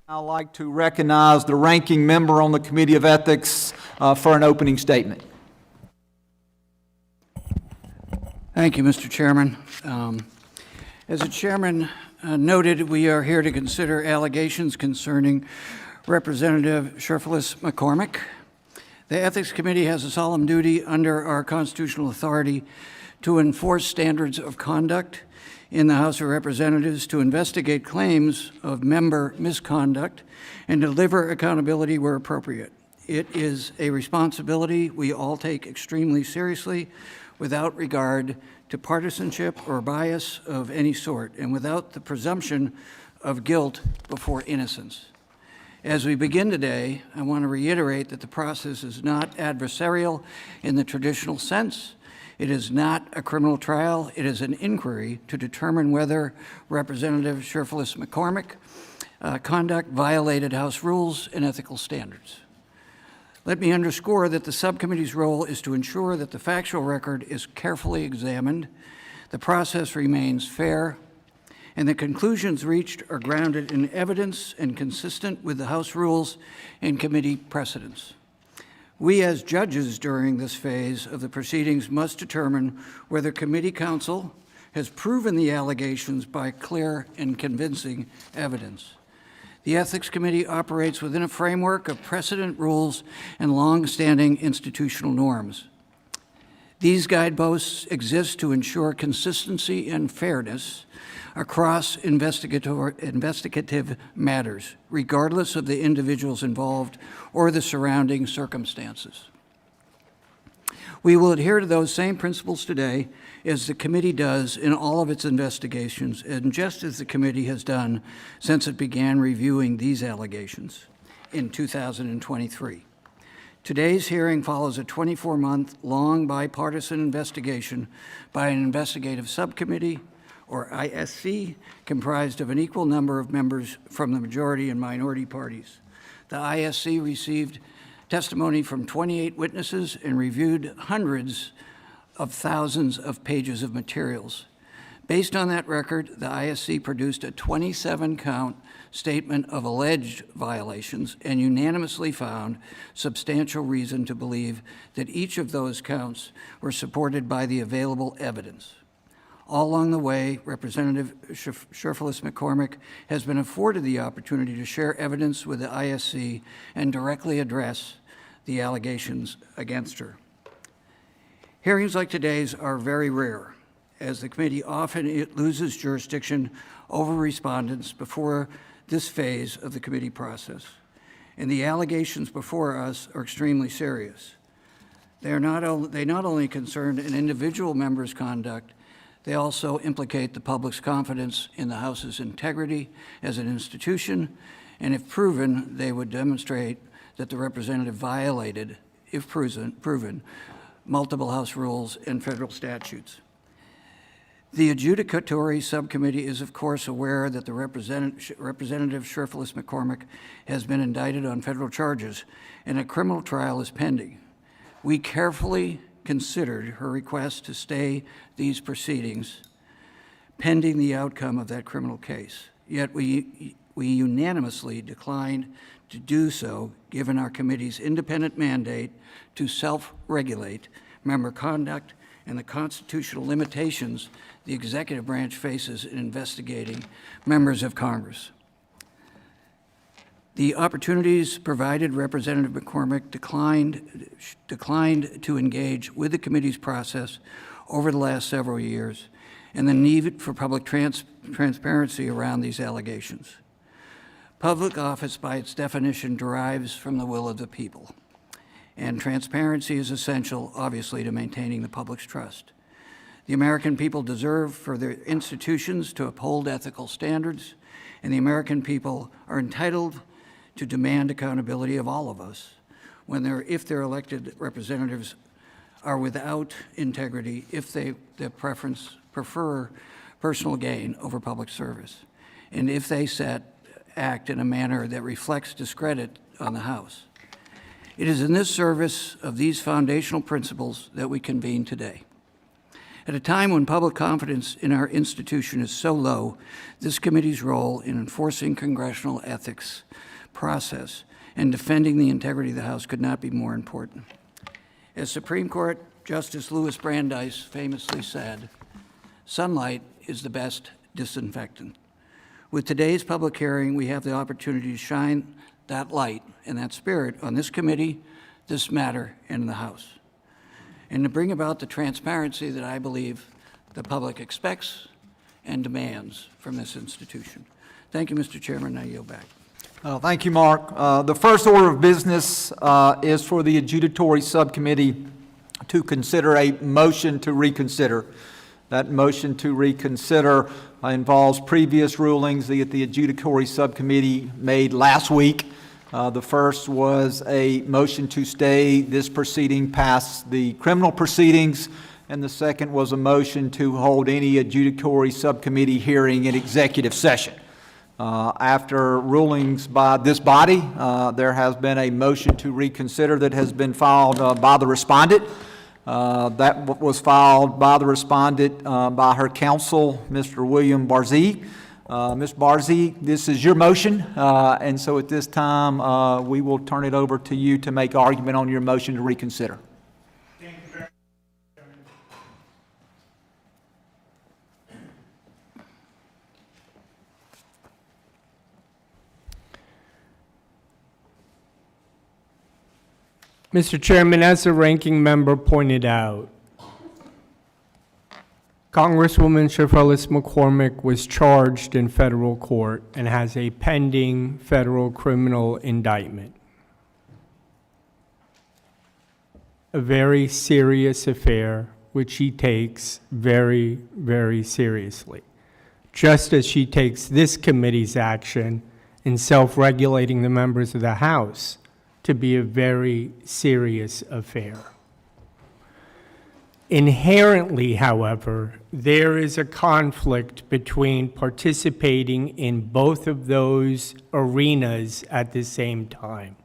I'd like to recognize the ranking member on the Committee of Ethics for an opening statement. Thank you, Mr. Chairman. As the chairman noted, we are here to consider allegations concerning Representative Cherfilus-McCormick. The Ethics Committee has a solemn duty under our constitutional authority to enforce standards of conduct in the House of Representatives, to investigate claims of member misconduct, and deliver accountability where appropriate. It is a responsibility we all take extremely seriously, without regard to partisanship or bias of any sort, and without the presumption of guilt before innocence. As we begin today, I want to reiterate that the process is not adversarial in the traditional sense. It is not a criminal trial. It is an inquiry to determine whether Representative Cherfilus-McCormick conduct violated House rules and ethical standards. Let me underscore that the subcommittee's role is to ensure that the factual record is carefully examined, the process remains fair, and the conclusions reached are grounded in evidence and consistent with the House rules and committee precedents. We as judges during this phase of the proceedings must determine whether committee counsel has proven the allegations by clear and convincing evidence. The Ethics Committee operates within a framework of precedent, rules, and long-standing institutional norms. These guideposts exist to ensure consistency and fairness across investigative matters, regardless of the individuals involved or the surrounding circumstances. We will adhere to those same principles today as the committee does in all of its investigations, and just as the committee has done since it began reviewing these allegations in 2023. Today's hearing follows a 24-month-long bipartisan investigation by an investigative subcommittee, or ISC, comprised of an equal number of members from the majority and minority parties. The ISC received testimony from 28 witnesses and reviewed hundreds of thousands of pages of materials. Based on that record, the ISC produced a 27-count statement of alleged violations and unanimously found substantial reason to believe that each of those counts were supported by the available evidence. All along the way, Representative Cherfilus-McCormick has been afforded the opportunity to share evidence with the ISC and directly address the allegations against her. Hearings like today's are very rare, as the committee often loses jurisdiction over respondents before this phase of the committee process. And the allegations before us are extremely serious. They not only concern an individual member's conduct, they also implicate the public's confidence in the House's integrity as an institution, and if proven, they would demonstrate that the representative violated, if proven, multiple House rules and federal statutes. The adjudicatory subcommittee is, of course, aware that the Representative Cherfilus-McCormick has been indicted on federal charges, and a criminal trial is pending. We carefully considered her request to stay these proceedings pending the outcome of that criminal case. Yet we unanimously declined to do so, given our committee's independent mandate to self-regulate member conduct and the constitutional limitations the executive branch faces in investigating members of Congress. The opportunities provided Representative McCormick declined to engage with the committee's process over the last several years, and the need for public transparency around these allegations. Public office, by its definition, derives from the will of the people, and transparency is essential, obviously, to maintaining the public's trust. The American people deserve for their institutions to uphold ethical standards, and the American people are entitled to demand accountability of all of us if their elected representatives are without integrity, if they prefer personal gain over public service, and if they act in a manner that reflects discredit on the House. It is in this service of these foundational principles that we convene today. At a time when public confidence in our institution is so low, this committee's role in enforcing congressional ethics process and defending the integrity of the House could not be more important. As Supreme Court Justice Louis Brandeis famously said, "Sunlight is the best disinfectant." With today's public hearing, we have the opportunity to shine that light and that spirit on this committee, this matter, and in the House, and to bring about the transparency that I believe the public expects and demands from this institution. Thank you, Mr. Chairman. I yield back. Thank you, Mark. The first order of business is for the adjudicatory subcommittee to consider a motion to reconsider. That motion to reconsider involves previous rulings that the adjudicatory subcommittee made last week. The first was a motion to stay this proceeding past the criminal proceedings, and the second was a motion to hold any adjudicatory subcommittee hearing in executive session. After rulings by this body, there has been a motion to reconsider that has been filed by the respondent. That was filed by the respondent by her counsel, Mr. William Barzee. Ms. Barzee, this is your motion, and so at this time, we will turn it over to you to make argument on your motion to reconsider. Thank you very much. Mr. Chairman, as the ranking member pointed out, Congresswoman Cherfilus-McCormick was charged in federal court and has a pending federal criminal indictment. A very serious affair, which she takes very, very seriously, just as she takes this committee's action in self-regulating the members of the House to be a very serious affair. Inherently, however, there is a conflict between participating in both of those arenas at the same time.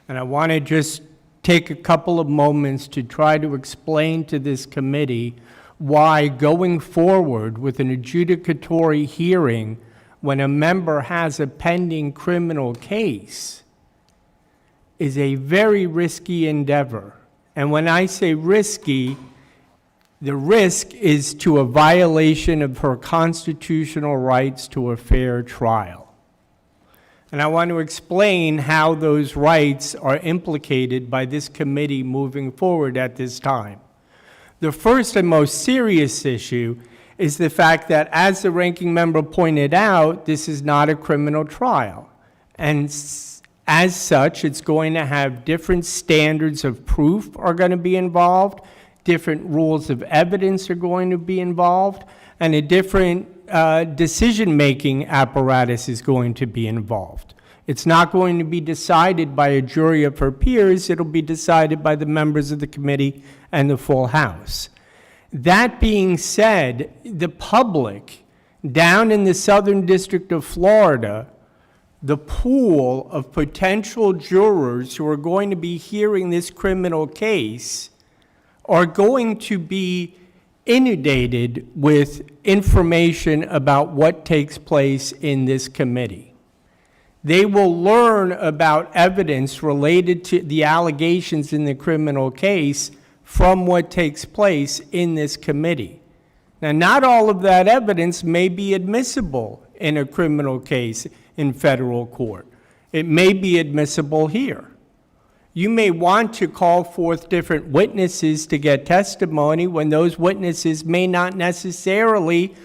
And I want to just take a couple of moments to try to explain to this committee why going forward with an adjudicatory hearing when a member has a pending criminal case is a very risky endeavor. And when I say risky, the risk is to a violation of her constitutional rights to a fair trial. And I want to explain how those rights are implicated by this committee moving forward at this time. The first and most serious issue is the fact that, as the ranking member pointed out, this is not a criminal trial. And as such, it's going to have different standards of proof are going to be involved, different rules of evidence are going to be involved, and a different decision-making apparatus is going to be involved. It's not going to be decided by a jury of her peers. It'll be decided by the members of the committee and the full House. That being said, the public down in the Southern District of Florida, the pool of potential jurors who are going to be hearing this criminal case are going to be inundated with information about what takes place in this committee. They will learn about evidence related to the allegations in the criminal case from what takes place in this committee. Now, not all of that evidence may be admissible in a criminal case in federal court. It may be admissible here. You may want to call forth different witnesses to get testimony when those witnesses may not necessarily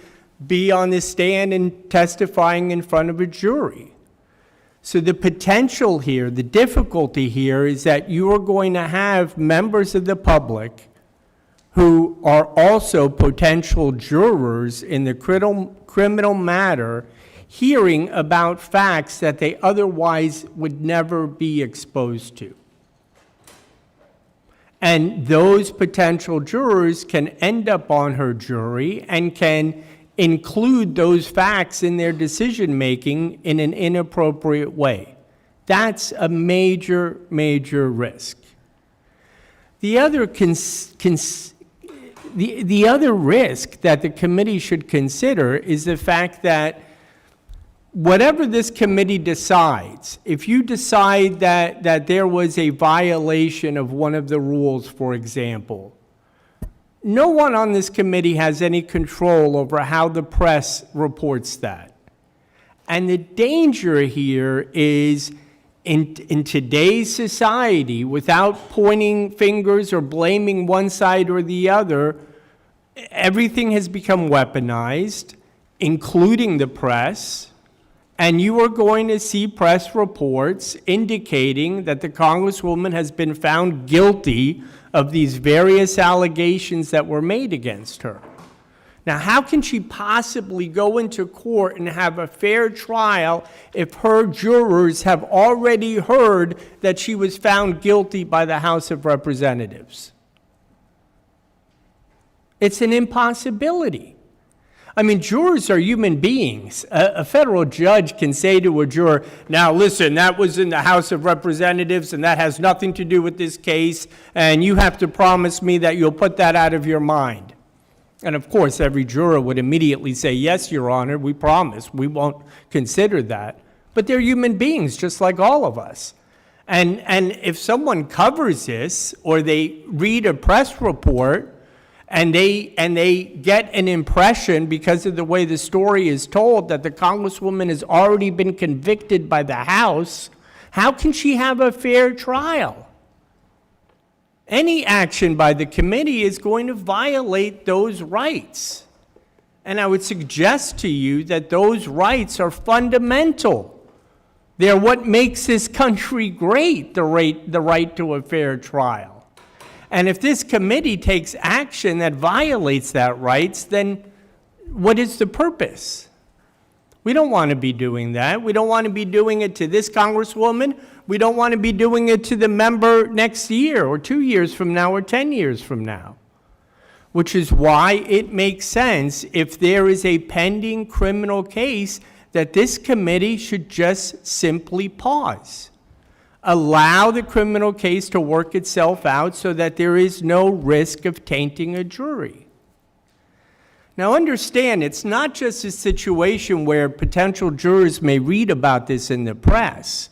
be on the stand and testifying in front of a jury. So the potential here, the difficulty here, is that you are going to have members of the public who are also potential jurors in the criminal matter hearing about facts that they otherwise would never be exposed to. And those potential jurors can end up on her jury and can include those facts in their decision-making in an inappropriate way. That's a major, major risk. The other The other risk that the committee should consider is the fact that whatever this committee decides, if you decide that there was a violation of one of the rules, for example, no one on this committee has any control over how the press reports that. And the danger here is in today's society, without pointing fingers or blaming one side or the other, everything has become weaponized, including the press, and you are going to see press reports indicating that the Congresswoman has been found guilty of these various allegations that were made against her. Now, how can she possibly go into court and have a fair trial if her jurors have already heard that she was found guilty by the House of Representatives? It's an impossibility. I mean, jurors are human beings. A federal judge can say to a juror, now listen, that was in the House of Representatives and that has nothing to do with this case, and you have to promise me that you'll put that out of your mind. And of course, every juror would immediately say, yes, Your Honor, we promise, we won't consider that. But they're human beings, just like all of us. And if someone covers this, or they read a press report, and they get an impression because of the way the story is told that the Congresswoman has already been convicted by the House, how can she have a fair trial? Any action by the committee is going to violate those rights. And I would suggest to you that those rights are fundamental. They're what makes this country great, the right to a fair trial. And if this committee takes action that violates that rights, then what is the purpose? We don't want to be doing that. We don't want to be doing it to this Congresswoman. We don't want to be doing it to the member next year or 2 years from now or 10 years from now. Which is why it makes sense, if there is a pending criminal case, that this committee should just simply pause. Allow the criminal case to work itself out so that there is no risk of tainting a jury. Now understand, it's not just a situation where potential jurors may read about this in the press.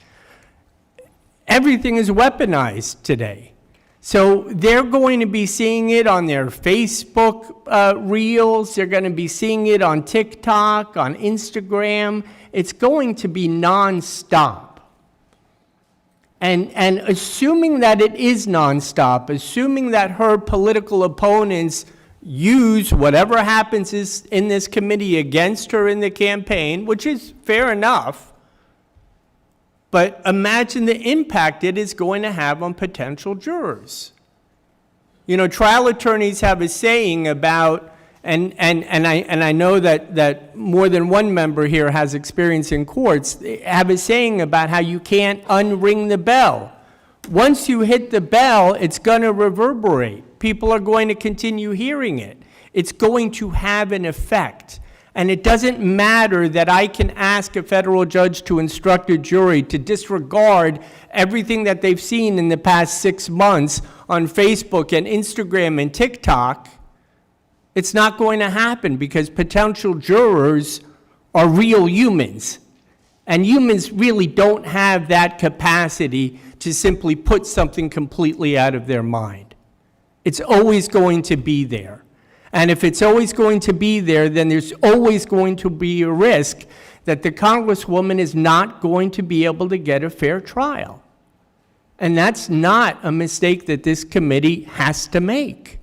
Everything is weaponized today. So they're going to be seeing it on their Facebook reels, they're going to be seeing it on TikTok, on Instagram. It's going to be nonstop. And assuming that it is nonstop, assuming that her political opponents use whatever happens in this committee against her in the campaign, which is fair enough, but imagine the impact it is going to have on potential jurors. You know, trial attorneys have a saying about, and I know that more than one member here has experience in courts, they have a saying about how you can't unring the bell. Once you hit the bell, it's going to reverberate. People are going to continue hearing it. It's going to have an effect. And it doesn't matter that I can ask a federal judge to instruct a jury to disregard everything that they've seen in the past 6 months on Facebook and Instagram and TikTok. It's not going to happen because potential jurors are real humans. And humans really don't have that capacity to simply put something completely out of their mind. It's always going to be there. And if it's always going to be there, then there's always going to be a risk that the Congresswoman is not going to be able to get a fair trial. And that's not a mistake that this committee has to make.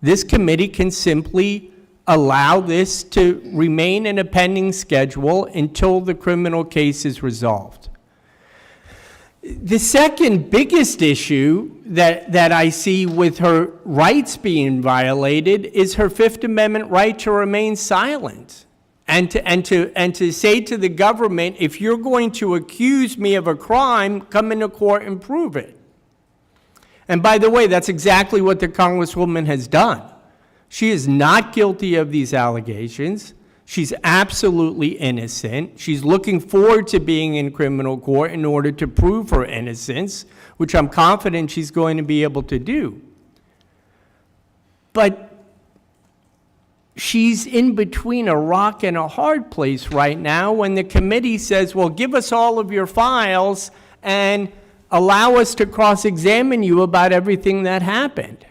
This committee can simply allow this to remain in a pending schedule until the criminal case is resolved. The second biggest issue that I see with her rights being violated is her Fifth Amendment right to remain silent and to say to the government, if you're going to accuse me of a crime, come into court and prove it. And by the way, that's exactly what the Congresswoman has done. She is not guilty of these allegations. She's absolutely innocent. She's looking forward to being in criminal court in order to prove her innocence, which I'm confident she's going to be able to do. But she's in between a rock and a hard place right now when the committee says, well, give us all of your files and allow us to cross-examine you about everything that happened.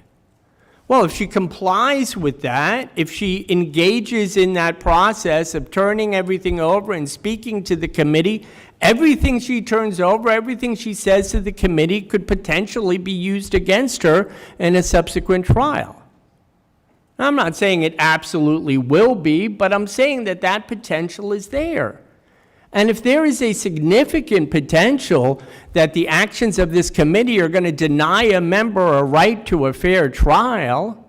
Well, if she complies with that, if she engages in that process of turning everything over and speaking to the committee, everything she turns over, everything she says to the committee could potentially be used against her in a subsequent trial. I'm not saying it absolutely will be, but I'm saying that that potential is there. And if there is a significant potential that the actions of this committee are going to deny a member a right to a fair trial,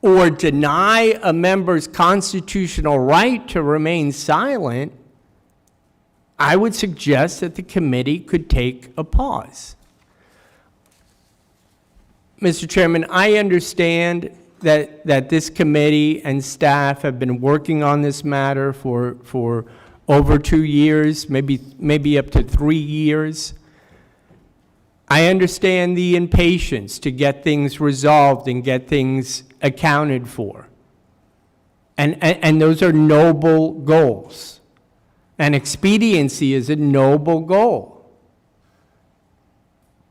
or deny a member's constitutional right to remain silent, I would suggest that the committee could take a pause. Mr. Chairman, I understand that this committee and staff have been working on this matter for over 2 years, maybe up to 3 years. I understand the impatience to get things resolved and get things accounted for. And those are noble goals. And expediency is a noble goal.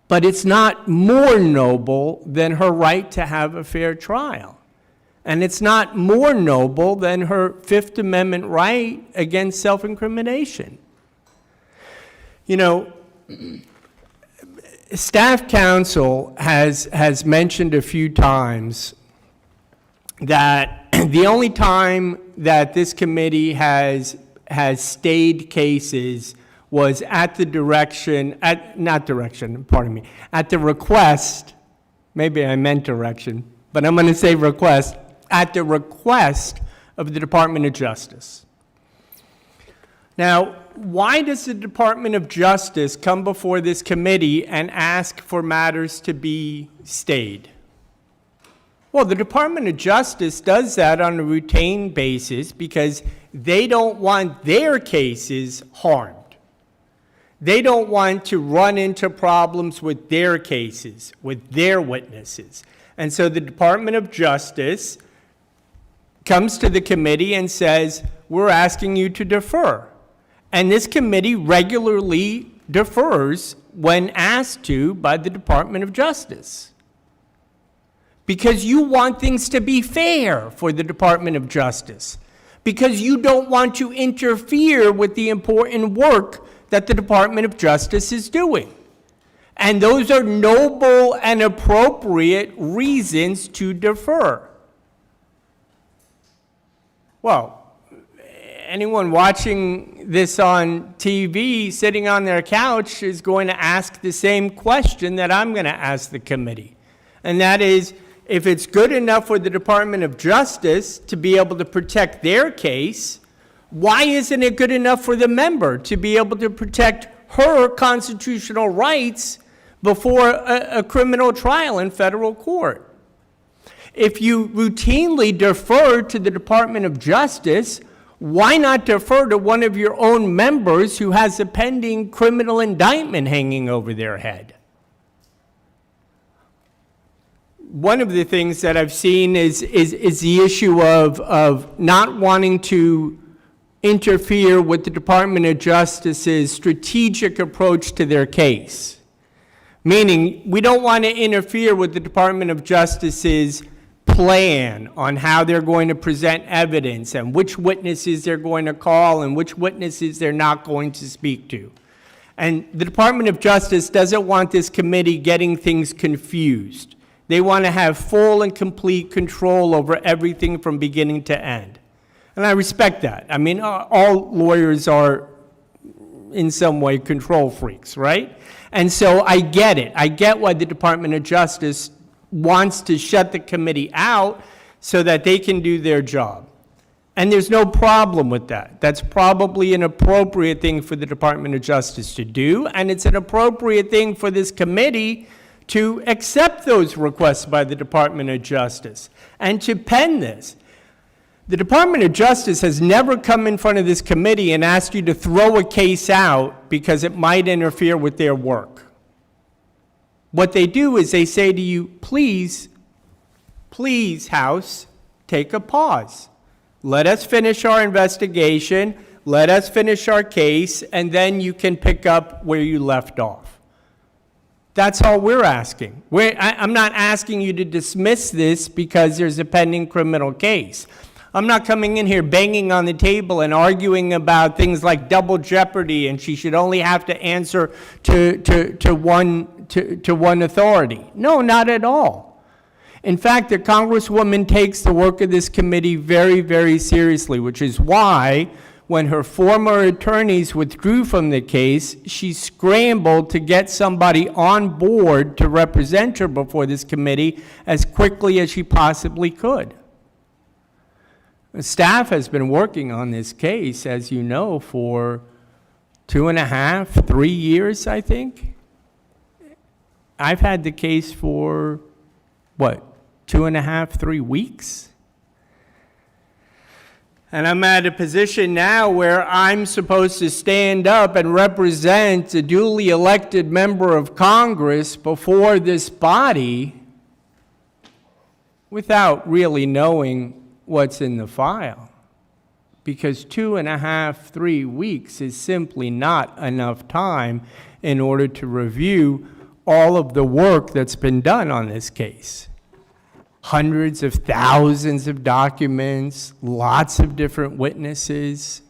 But it's not more noble than her right to have a fair trial. And it's not more noble than her Fifth Amendment right against self-incrimination. You know, staff counsel has mentioned a few times that the only time that this committee has stayed cases was at the at the request, maybe I meant direction, but I'm going to say request, at the request of the Department of Justice. Now, why does the Department of Justice come before this committee and ask for matters to be stayed? Well, the Department of Justice does that on a routine basis because they don't want their cases harmed. They don't want to run into problems with their cases, with their witnesses. And so the Department of Justice comes to the committee and says, we're asking you to defer. And this committee regularly defers when asked to by the Department of Justice. Because you want things to be fair for the Department of Justice. Because you don't want to interfere with the important work that the Department of Justice is doing. And those are noble and appropriate reasons to defer. Well, anyone watching this on TV, sitting on their couch, is going to ask the same question that I'm going to ask the committee. And that is, if it's good enough for the Department of Justice to be able to protect their case, why isn't it good enough for the member to be able to protect her constitutional rights before a criminal trial in federal court? If you routinely defer to the Department of Justice, why not defer to one of your own members who has a pending criminal indictment hanging over their head? One of the things that I've seen is the issue of not wanting to interfere with the Department of Justice's strategic approach to their case. Meaning, we don't want to interfere with the Department of Justice's plan on how they're going to present evidence and which witnesses they're going to call and which witnesses they're not going to speak to. And the Department of Justice doesn't want this committee getting things confused. They want to have full and complete control over everything from beginning to end. And I respect that. I mean, all lawyers are in some way control freaks, right? And so I get it. I get why the Department of Justice wants to shut the committee out so that they can do their job. And there's no problem with that. That's probably an appropriate thing for the Department of Justice to do, and it's an appropriate thing for this committee to accept those requests by the Department of Justice and to pen this. The Department of Justice has never come in front of this committee and asked you to throw a case out because it might interfere with their work. What they do is they say to you, please Please, House, take a pause. Let us finish our investigation, let us finish our case, and then you can pick up where you left off. That's all we're asking. I'm not asking you to dismiss this because there's a pending criminal case. I'm not coming in here banging on the table and arguing about things like double jeopardy and she should only have to answer to one authority. No, not at all. In fact, the Congresswoman takes the work of this committee very, very seriously, which is why when her former attorneys withdrew from the case, she scrambled to get somebody on board to represent her before this committee as quickly as she possibly could. The staff has been working on this case, as you know, for 2.5, 3 years, I think. I've had the case for, 2.5, 3 weeks? And I'm at a position now where I'm supposed to stand up and represent a duly elected member of Congress before this body without really knowing what's in the file. Because 2.5, 3 weeks is simply not enough time in order to review all of the work that's been done on this case. Hundreds of thousands of documents, lots of different witnesses.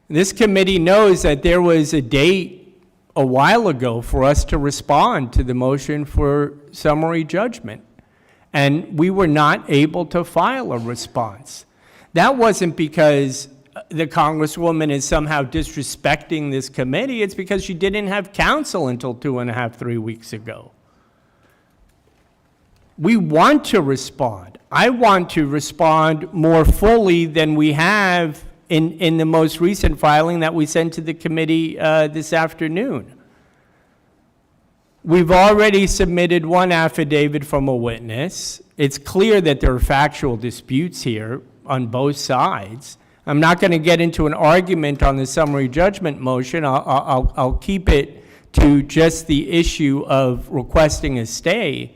This committee knows that there was a date a while ago for us to respond to the motion for summary judgment, and we were not able to file a response. That wasn't because the Congresswoman is somehow disrespecting this committee. It's because she didn't have counsel until 2.5, 3 weeks ago. We want to respond. I want to respond more fully than we have in the most recent filing that we sent to the committee this afternoon. We've already submitted one affidavit from a witness. It's clear that there are factual disputes here on both sides. I'm not going to get into an argument on the summary judgment motion. I'll keep it to just the issue of requesting a stay.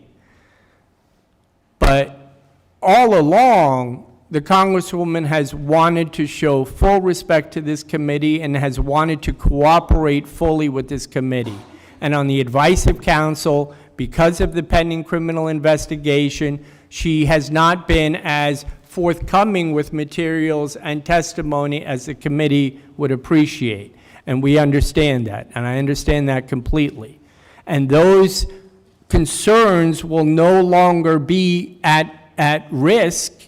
But all along, the Congresswoman has wanted to show full respect to this committee and has wanted to cooperate fully with this committee. And on the advice of counsel, because of the pending criminal investigation, she has not been as forthcoming with materials and testimony as the committee would appreciate. And we understand that, and I understand that completely. And those concerns will no longer be at risk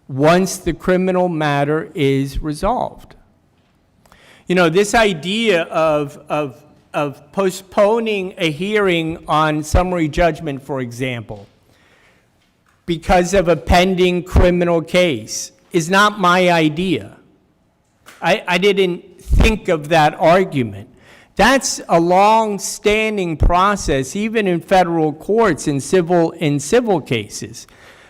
once the criminal matter is resolved. You know, this idea of postponing a hearing on summary judgment, for example, because of a pending criminal case is not my idea. I didn't think of that argument. That's a long-standing process, even in federal courts in civil cases.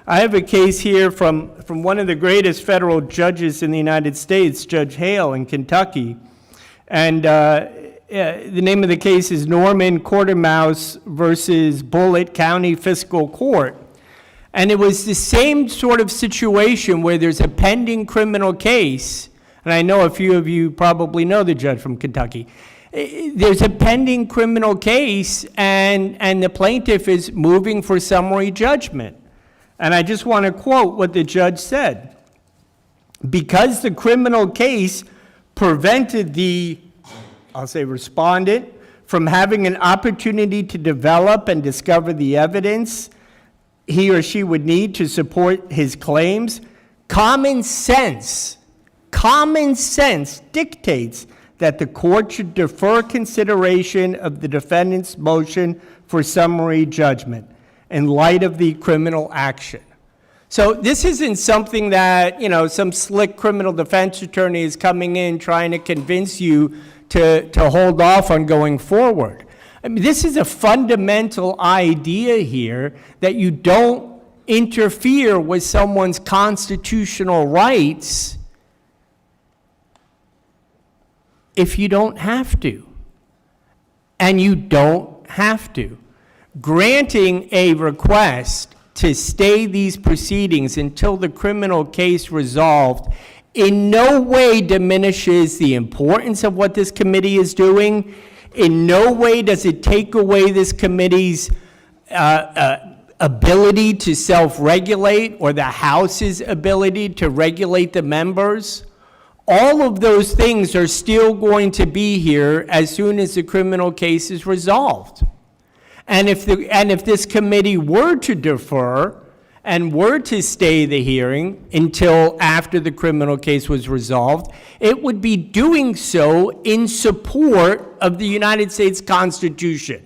I have a case here from one of the greatest federal judges in the United States, Judge Hale in Kentucky. And the name of the case is Norman Quartermouse versus Bullitt County Fiscal Court. And it was the same sort of situation where there's a pending criminal case, and I know a few of you probably know the judge from Kentucky. There's a pending criminal case, and the plaintiff is moving for summary judgment. And I just want to quote what the judge said. Because the criminal case prevented the, I'll say respondent, from having an opportunity to develop and discover the evidence he or she would need to support his claims, common sense dictates that the court should defer consideration of the defendant's motion for summary judgment in light of the criminal action. So this isn't something that, some slick criminal defense attorney is coming in trying to convince you to hold off on going forward. I mean, this is a fundamental idea here that you don't interfere with someone's constitutional rights if you don't have to. And you don't have to. Granting a request to stay these proceedings until the criminal case resolved in no way diminishes the importance of what this committee is doing. In no way does it take away this committee's ability to self-regulate or the House's ability to regulate the members. All of those things are still going to be here as soon as the criminal case is resolved. And if this committee were to defer and were to stay the hearing until after the criminal case was resolved, it would be doing so in support of the United States Constitution.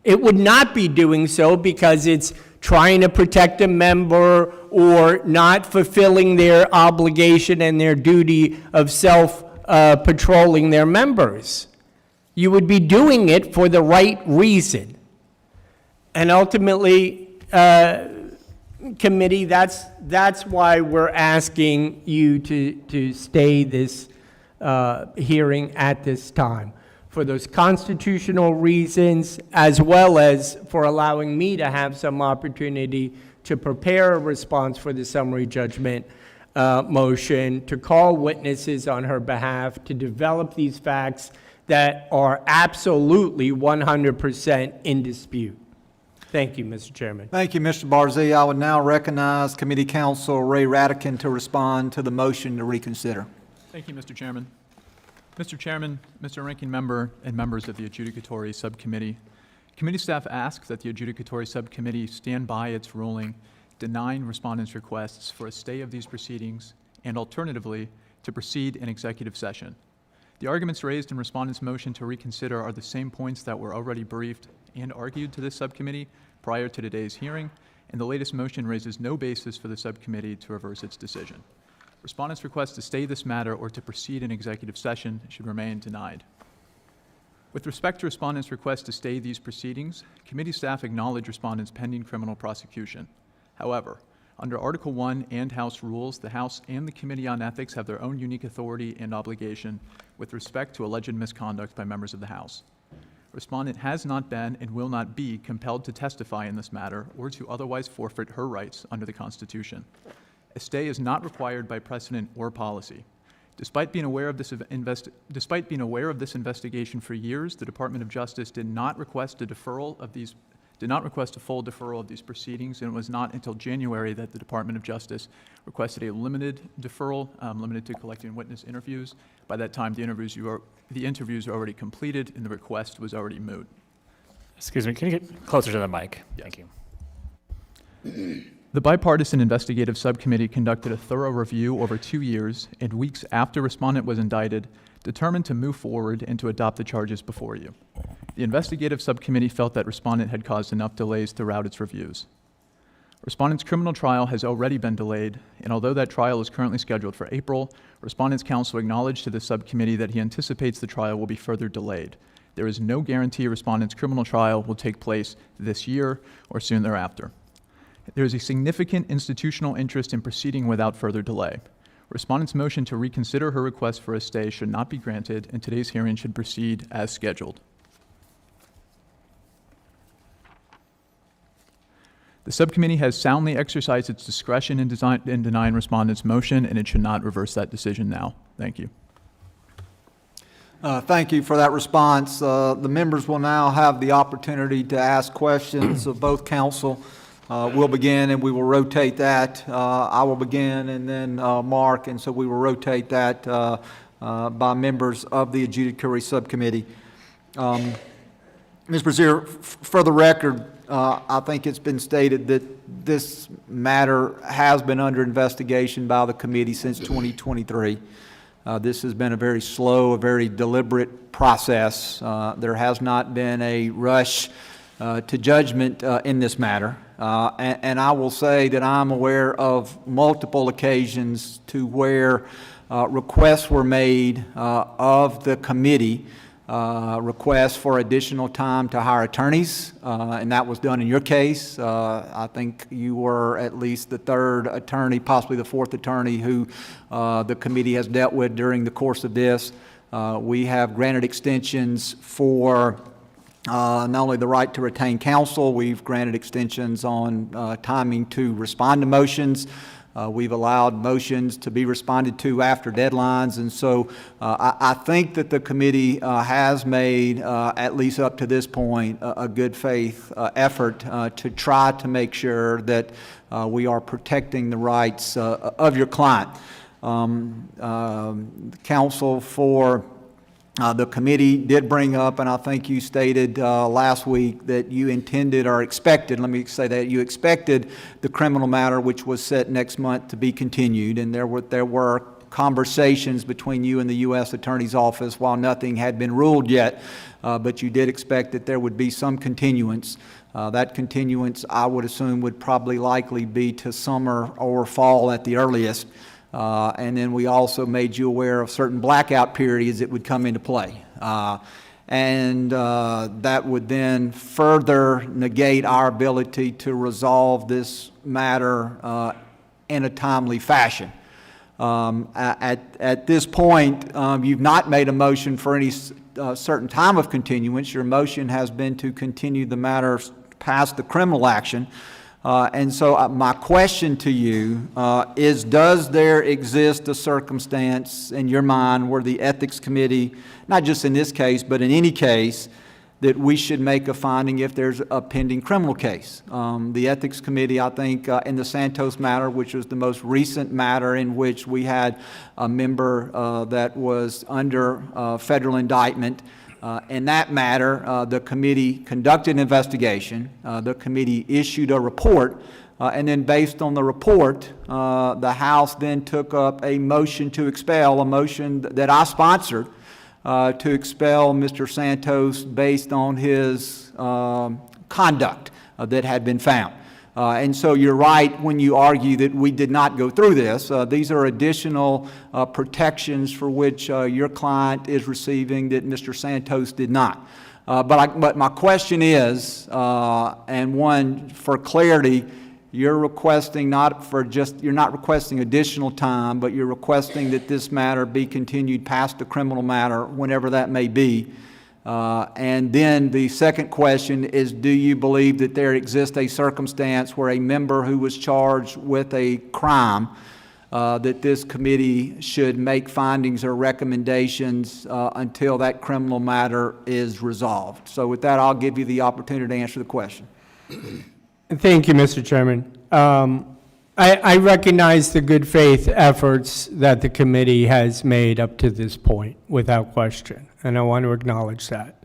It would not be doing so because it's trying to protect a member or not fulfilling their obligation and their duty of self-patrolling their members. You would be doing it for the right reason. And ultimately, committee, that's why we're asking you to stay this hearing at this time, for those constitutional reasons, as well as for allowing me to have some opportunity to prepare a response for the summary judgment motion, to call witnesses on her behalf, to develop these facts that are absolutely 100% in dispute. Thank you, Mr. Chairman. Thank you, Mr. Barzee. I would now recognize Committee Counsel Ray Radican to respond to the motion to reconsider. Thank you, Mr. Chairman. Mr. Chairman, Mr. Ranking Member, and members of the Adjudicatory Subcommittee, committee staff asks that the Adjudicatory Subcommittee stand by its ruling denying respondents' requests for a stay of these proceedings and alternatively to proceed in executive session. The arguments raised in respondents' motion to reconsider are the same points that were already briefed and argued to this subcommittee prior to today's hearing, and the latest motion raises no basis for the subcommittee to reverse its decision. Respondents' request to stay this matter or to proceed in executive session should remain denied. With respect to respondents' request to stay these proceedings, committee staff acknowledge respondents' pending criminal prosecution. However, under Article 1 and House rules, the House and the Committee on Ethics have their own unique authority and obligation with respect to alleged misconduct by members of the House. Respondent has not been and will not be compelled to testify in this matter or to otherwise forfeit her rights under the Constitution. A stay is not required by precedent or policy. Despite being aware of this investigation for years, the Department of Justice did not request a full deferral of these proceedings, and it was not until January that the Department of Justice requested a limited deferral, limited to collecting witness interviews. By that time, the interviews were already completed and the request was already moot. Excuse me, can you get closer to the mic? Yes. Thank you. The bipartisan investigative subcommittee conducted a thorough review over 2 years and weeks after respondent was indicted, determined to move forward and to adopt the charges before you. The investigative subcommittee felt that respondent had caused enough delays throughout its reviews. Respondent's criminal trial has already been delayed, and although that trial is currently scheduled for April, respondent's counsel acknowledged to the subcommittee that he anticipates the trial will be further delayed. There is no guarantee respondent's criminal trial will take place this year or soon thereafter. There is a significant institutional interest in proceeding without further delay. Respondent's motion to reconsider her request for a stay should not be granted, and today's hearing should proceed as scheduled. The subcommittee has soundly exercised its discretion in denying respondent's motion, and it should not reverse that decision now. Thank you. Thank you for that response. The members will now have the opportunity to ask questions of both counsel. We'll begin and we will rotate that. I will begin and then Mark, and so we will rotate that by members of the adjudicatory subcommittee. Ms. Brazier, for the record, I think it's been stated that this matter has been under investigation by the committee since 2023. This has been a very slow, a very deliberate process. There has not been a rush to judgment in this matter. And I will say that I'm aware of multiple occasions to where requests were made of the committee, requests for additional time to hire attorneys, and that was done in your case. I think you were at least the third attorney, possibly the fourth attorney who the committee has dealt with during the course of this. We have granted extensions for not only the right to retain counsel, we've granted extensions on timing to respond to motions. We've allowed motions to be responded to after deadlines, and so I think that the committee has made, at least up to this point, a good faith effort to try to make sure that we are protecting the rights of your client. Counsel for the committee did bring up, and I think you stated last week that you intended or expected, let me say that, you expected the criminal matter, which was set next month, to be continued, and there were conversations between you and the U.S. Attorney's Office while nothing had been ruled yet, but you did expect that there would be some continuance. That continuance, I would assume, would probably likely be to summer or fall at the earliest. And then we also made you aware of certain blackout periods that would come into play. That would then further negate our ability to resolve this matter in a timely fashion. At this point, you've not made a motion for any certain time of continuance. Your motion has been to continue the matter past the criminal action. My question to you is, does there exist a circumstance in your mind where the Ethics Committee, not just in this case, but in any case, that we should make a finding if there's a pending criminal case? The Ethics Committee, I think, in the Santos matter, which was the most recent matter in which we had a member that was under federal indictment, in that matter, the committee conducted an investigation. The committee issued a report, and then based on the report, the House then took up a motion to expel, a motion that I sponsored, to expel Mr. Santos based on his conduct that had been found. And so you're right when you argue that we did not go through this. These are additional protections for which your client is receiving that Mr. Santos did not. But my question is, and one for clarity, you're requesting you're not requesting additional time, but you're requesting that this matter be continued past the criminal matter, whenever that may be. And then the second question is, do you believe that there exists a circumstance where a member who was charged with a crime, that this committee should make findings or recommendations until that criminal matter is resolved? So with that, I'll give you the opportunity to answer the question. Thank you, Mr. Chairman. I recognize the good faith efforts that the committee has made up to this point, without question, and I want to acknowledge that.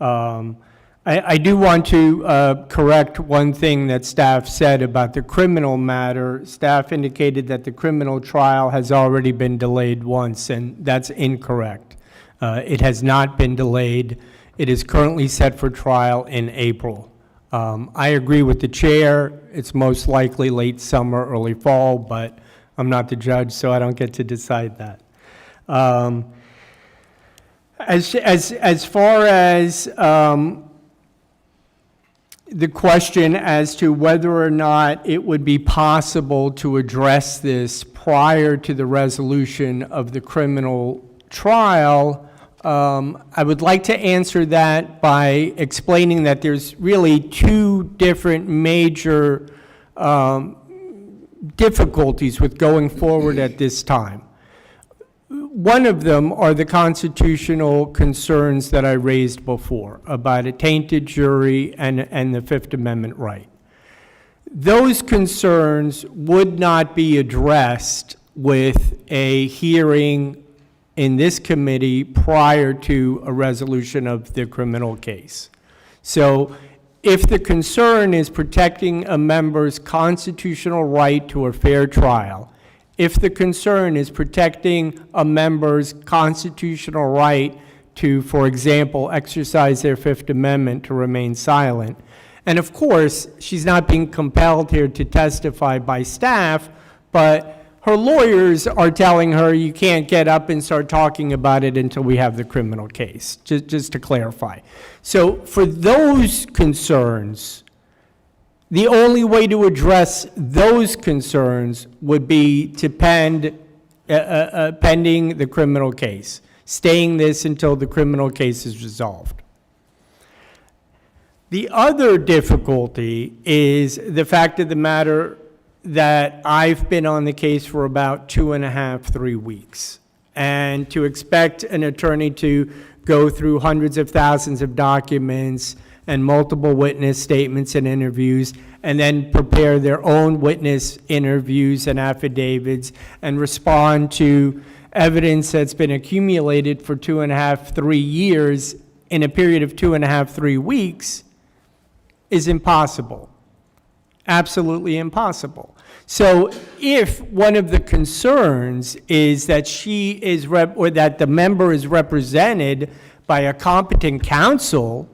I do want to correct one thing that staff said about the criminal matter. Staff indicated that the criminal trial has already been delayed once, and that's incorrect. It has not been delayed. It is currently set for trial in April. I agree with the chair. It's most likely late summer, early fall, but I'm not the judge, so I don't get to decide that. As far as the question as to whether or not it would be possible to address this prior to the resolution of the criminal trial, I would like to answer that by explaining that there's really two different major difficulties with going forward at this time. One of them are the constitutional concerns that I raised before about a tainted jury and the Fifth Amendment right. Those concerns would not be addressed with a hearing in this committee prior to a resolution of the criminal case. So if the concern is protecting a member's constitutional right to a fair trial, if the concern is protecting a member's constitutional right to, for example, exercise their Fifth Amendment to remain silent, and of course, she's not being compelled here to testify by staff, but her lawyers are telling her you can't get up and start talking about it until we have the criminal case, just to clarify. So for those concerns, the only way to address those concerns would be to pending the criminal case, staying this until the criminal case is resolved. The other difficulty is the fact of the matter that I've been on the case for about 2.5, 3 weeks. And to expect an attorney to go through hundreds of thousands of documents and multiple witness statements and interviews, and then prepare their own witness interviews and affidavits and respond to evidence that's been accumulated for 2.5, 3 years in a period of 2.5, 3 weeks is impossible. Absolutely impossible. So if one of the concerns is that she is or that the member is represented by a competent counsel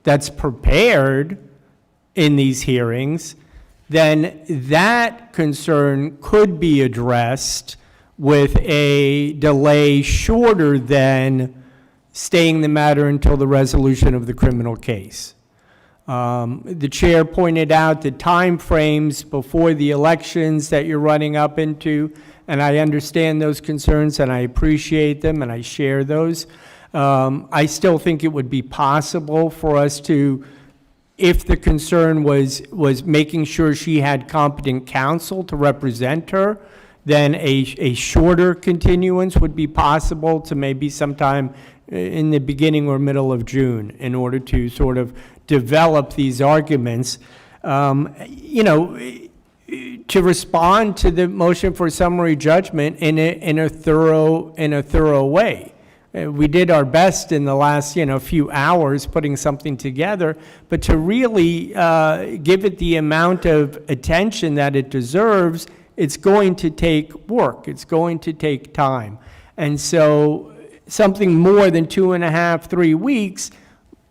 that's prepared in these hearings, then that concern could be addressed with a delay shorter than staying the matter until the resolution of the criminal case. The chair pointed out the time frames before the elections that you're running up into, and I understand those concerns and I appreciate them and I share those. I still think it would be possible for us to, if the concern was making sure she had competent counsel to represent her, then a shorter continuance would be possible to maybe sometime in the beginning or middle of June in order to sort of develop these arguments. To respond to the motion for summary judgment in a thorough way. We did our best in the last few hours putting something together, but to really give it the amount of attention that it deserves, it's going to take work. It's going to take time. And so something more than 2.5, 3 weeks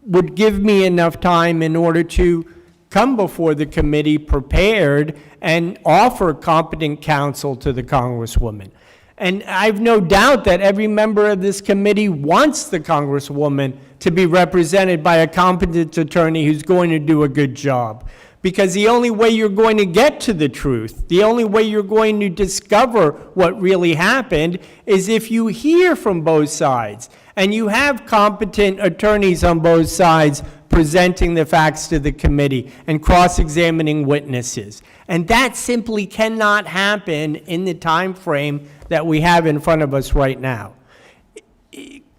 would give me enough time in order to come before the committee prepared and offer competent counsel to the Congresswoman. And I've no doubt that every member of this committee wants the Congresswoman to be represented by a competent attorney who's going to do a good job. Because the only way you're going to get to the truth, the only way you're going to discover what really happened is if you hear from both sides and you have competent attorneys on both sides presenting the facts to the committee and cross-examining witnesses. And that simply cannot happen in the time frame that we have in front of us right now.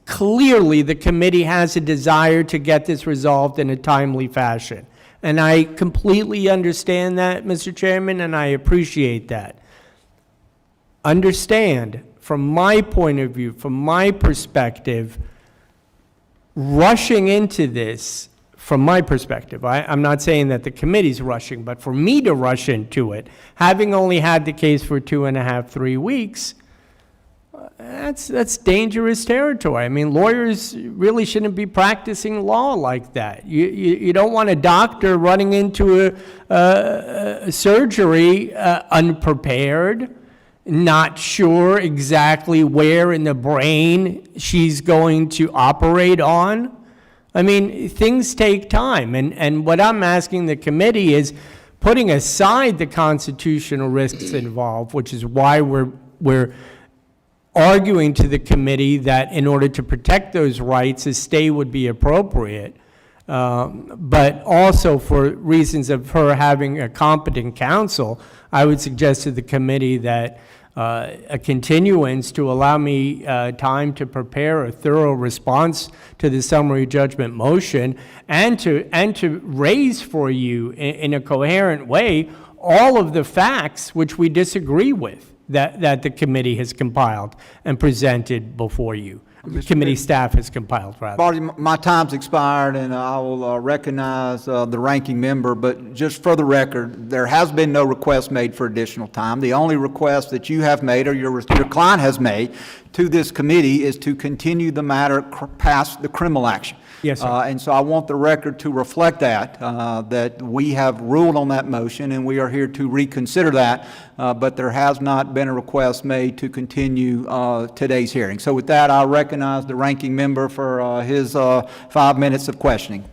Clearly, the committee has a desire to get this resolved in a timely fashion. And I completely understand that, Mr. Chairman, and I appreciate that. Understand, from my point of view, from my perspective, rushing into this, from my perspective, I'm not saying that the committee's rushing, but for me to rush into it, having only had the case for 2.5, 3 weeks, that's dangerous territory. I mean, lawyers really shouldn't be practicing law like that. You don't want a doctor running into a surgery unprepared, not sure exactly where in the brain she's going to operate on. I mean, things take time. And what I'm asking the committee is, putting aside the constitutional risks involved, which is why we're arguing to the committee that in order to protect those rights, a stay would be appropriate, but also for reasons of her having a competent counsel, I would suggest to the committee that a continuance to allow me time to prepare a thorough response to the summary judgment motion and to raise for you in a coherent way all of the facts which we disagree with that the committee has compiled and presented before you. Committee staff has compiled, rather. Marty, my time's expired, and I will recognize the ranking member, but just for the record, there has been no request made for additional time. The only request that you have made, or your client has made, to this committee is to continue the matter past the criminal action. Yes, sir. And so I want the record to reflect that we have ruled on that motion, and we are here to reconsider that, but there has not been a request made to continue today's hearing. So with that, I recognize the ranking member for his 5 minutes of questioning.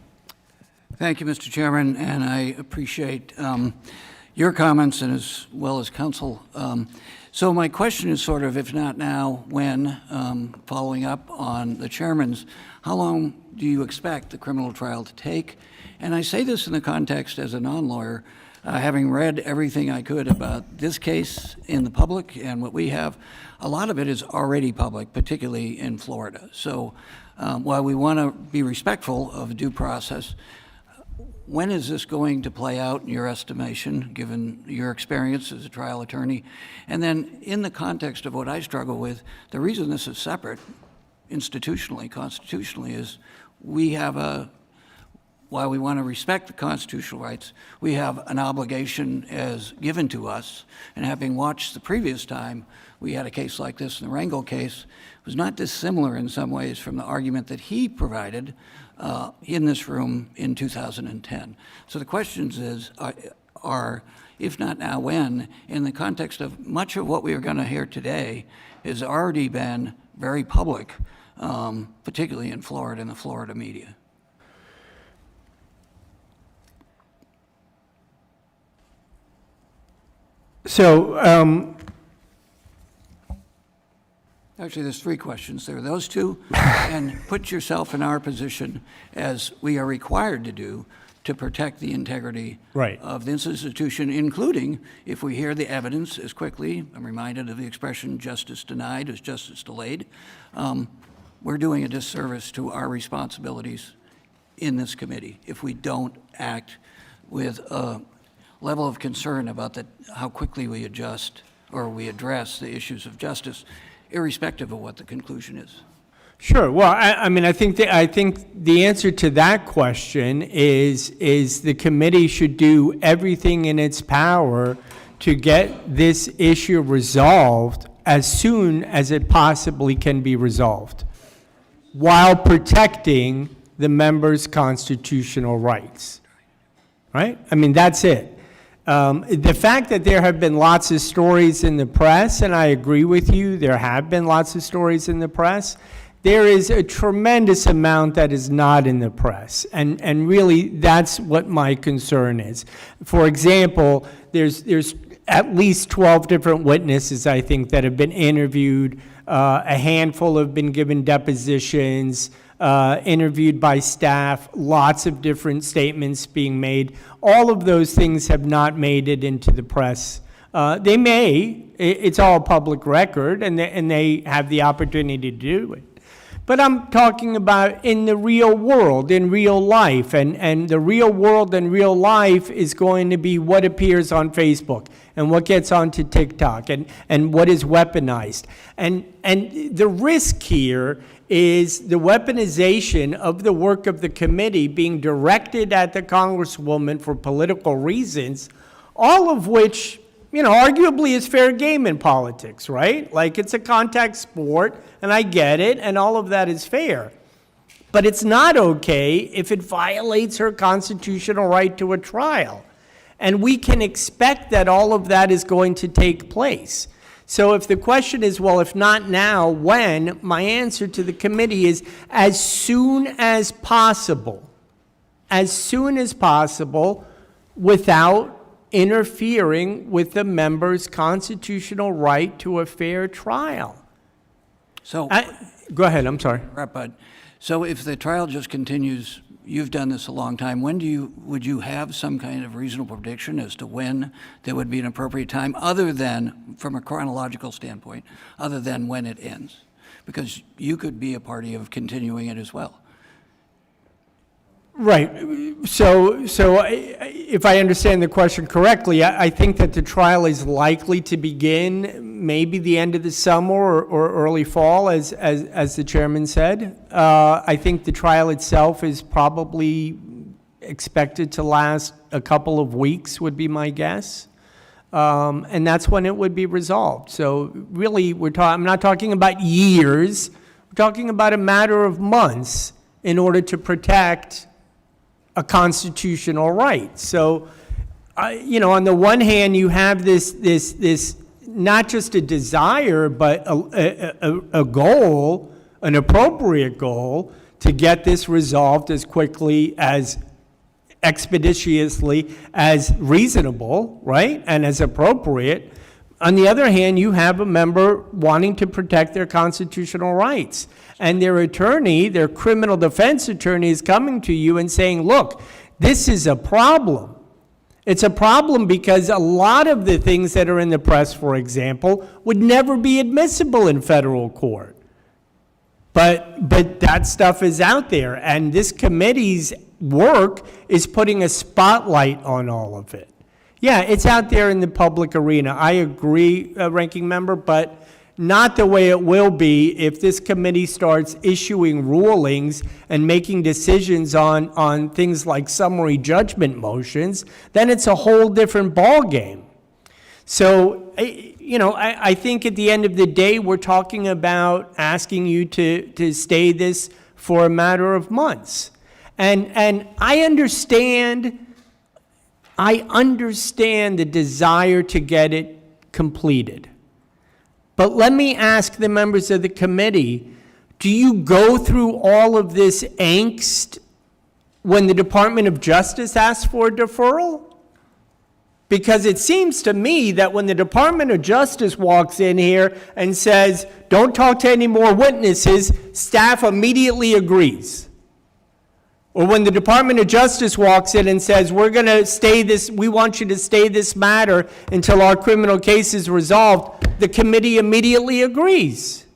Thank you, Mr. Chairman, and I appreciate your comments and as well as counsel. So my question is sort of, if not now, when, following up on the chairman's, how long do you expect the criminal trial to take? And I say this in the context as a non-lawyer, having read everything I could about this case in the public and what we have, a lot of it is already public, particularly in Florida. So while we want to be respectful of due process, when is this going to play out in your estimation, given your experience as a trial attorney? And then in the context of what I struggle with, the reason this is separate institutionally, constitutionally, is we have while we want to respect the constitutional rights, we have an obligation as given to us. And having watched the previous time we had a case like this in the Rangel case, it was not dissimilar in some ways from the argument that he provided in this room in 2010. So the questions are, if not now, when, in the context of much of what we are going to hear today has already been very public, particularly in Florida and the Florida media. So, Actually, there's three questions. There are those two, and put yourself in our position as we are required to do to protect the integrity Right. of this institution, including if we hear the evidence as quickly. I'm reminded of the expression justice denied is justice delayed. We're doing a disservice to our responsibilities in this committee if we don't act with a level of concern about how quickly we adjust or we address the issues of justice, irrespective of what the conclusion is. sure. Well, I mean, I think the answer to that question is the committee should do everything in its power to get this issue resolved as soon as it possibly can be resolved, while protecting the members' constitutional rights. Right? I mean, that's it. The fact that there have been lots of stories in the press, and I agree with you, there have been lots of stories in the press, there is a tremendous amount that is not in the press. And really, that's what my concern is. For example, there's at least 12 different witnesses, I think, that have been interviewed. A handful have been given depositions, interviewed by staff, lots of different statements being made. All of those things have not made it into the press. They may, it's all public record, and they have the opportunity to do it. But I'm talking about in the real world, in real life, and the real world and real life is going to be what appears on Facebook and what gets onto TikTok and what is weaponized. And the risk here is the weaponization of the work of the committee being directed at the Congresswoman for political reasons, all of which, arguably is fair game in politics, right? Like, it's a contact sport, and I get it, and all of that is fair. But it's not okay if it violates her constitutional right to a trial. And we can expect that all of that is going to take place. So if the question is, well, if not now, when? My answer to the committee is as soon as possible. As soon as possible, without interfering with the member's constitutional right to a fair trial. So, Go ahead, I'm sorry. Bud. So if the trial just continues, you've done this a long time, would you have some kind of reasonable prediction as to when there would be an appropriate time, other than, from a chronological standpoint, other than when it ends? Because you could be a party of continuing it as well. Right. So if I understand the question correctly, I think that the trial is likely to begin maybe the end of the summer or early fall, as the chairman said. I think the trial itself is probably expected to last a couple of weeks, would be my guess. And that's when it would be resolved. So really, I'm not talking about years. We're talking about a matter of months in order to protect a constitutional right. So, on the one hand, you have this not just a desire, but a goal, an appropriate goal, to get this resolved as quickly, as expeditiously as reasonable, right, and as appropriate. On the other hand, you have a member wanting to protect their constitutional rights. And their attorney, their criminal defense attorney, is coming to you and saying, look, this is a problem. It's a problem because a lot of the things that are in the press, for example, would never be admissible in federal court. But that stuff is out there, and this committee's work is putting a spotlight on all of it. Yeah, it's out there in the public arena. I agree, Ranking Member, but not the way it will be if this committee starts issuing rulings and making decisions on things like summary judgment motions. Then it's a whole different ballgame. So, I think at the end of the day, we're talking about asking you to stay this for a matter of months. And I understand the desire to get it completed. But let me ask the members of the committee, do you go through all of this angst when the Department of Justice asks for a deferral? Because it seems to me that when the Department of Justice walks in here and says, don't talk to any more witnesses, staff immediately agrees. Or when the Department of Justice walks in and says, we want you to stay this matter until our criminal case is resolved, the committee immediately agrees.